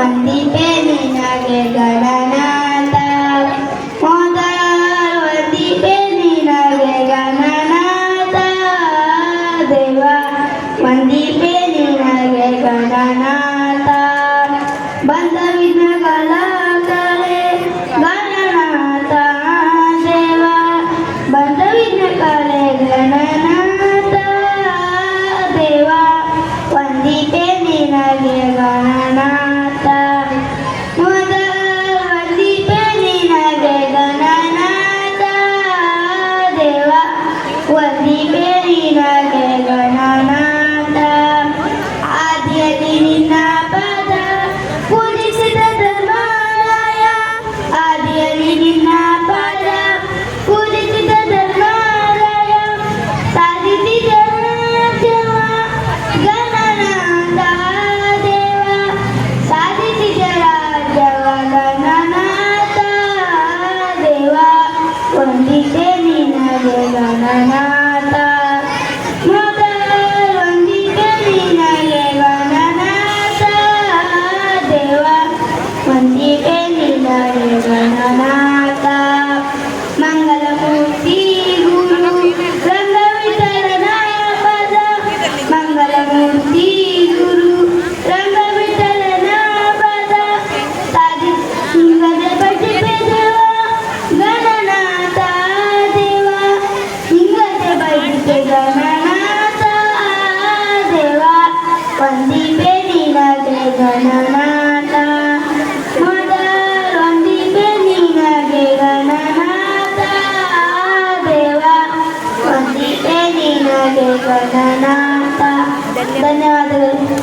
ವಂದಿಪೆ ನಿನಗೆ ಗಣನಾಥ ಮೊದಲ ವಂದಿಪೆ ನಿನಗೆ ಗಣನಾಥ ದೇವ ವಂದಿಪೆ ನಿನಗೆ ಗಣನಾಥ ಬಂದ ವಿಘ್ನಗಳ ಕಳೆ ಗಣನಾಥ ದೇವ ಬಂದ ವಿಘ್ನಕಳೆ ಗಣನಾಥ ದೇವ ವಂದಿಪೆ ನಿನಗೆ ಗಣನಾಥ ಮೊದಲ ವಂದಿಪೆ ನಿನಗೆ ಗಣನಾಥ ದೇವ ವಂದಿಪೆ ನಿನಗೆ ಗಣನಾಥ ಆದಿಯಲ್ಲಿ ನಿನ್ನ ಪದ ಪೂಜಿಸಿದ ಧರ್ಮರಾಯ ಆದಿಯಲ್ಲಿ ನಿನ್ನ ಪದ ಪೂಜಿಸಿದ ಧರ್ಮರಾಯ ಸಾಧಿಸಿದ ರಾಜ್ಯವ ಗಣನಾಥ ದೇವ ಸಾಧಿಸಿದ ರಾಜ್ಯವ ಗಣನಾಥ ದೇವ ವಂದಿಪೆ ನಿನಗೆ ಗಣನಾಥ ಮೊದಲ ವಂದಿಪೆ ನಿನಗೆ ಗಣನಾಥ ದೇವ ವಂದಿಪೆ ನಿನಗೆ ಗಣನಾಥ ಮಂಗಲಮೂರ್ತಿ ಗುರು ರಂಗವಿಠಲನ ಪದ ಮಂಗಲಮೂರ್ತಿ ಗುರು ರಂಗವಿಠಲನ ಪದ ಸಾಧಿಸಿದ ಬಡಿಪೆ ದೇವ ಗಣನಾಥ ದೇವ ಹಿಂಗದೆ ಬಡಿಪೆ ಗಣನಾಥ ದೇವ ವಂದಿಪೆ ನಿನಗೆ ಗಣನಾಥ ಮೊದಲ ವಂದಿಪೆ ನಿನಗೆ ಗಣನಾಥ ದೇವ ವಂದಿಪೆ ನಿನಗೆ ಗಣನಾಥ ಧನ್ಯವಾದಗಳು.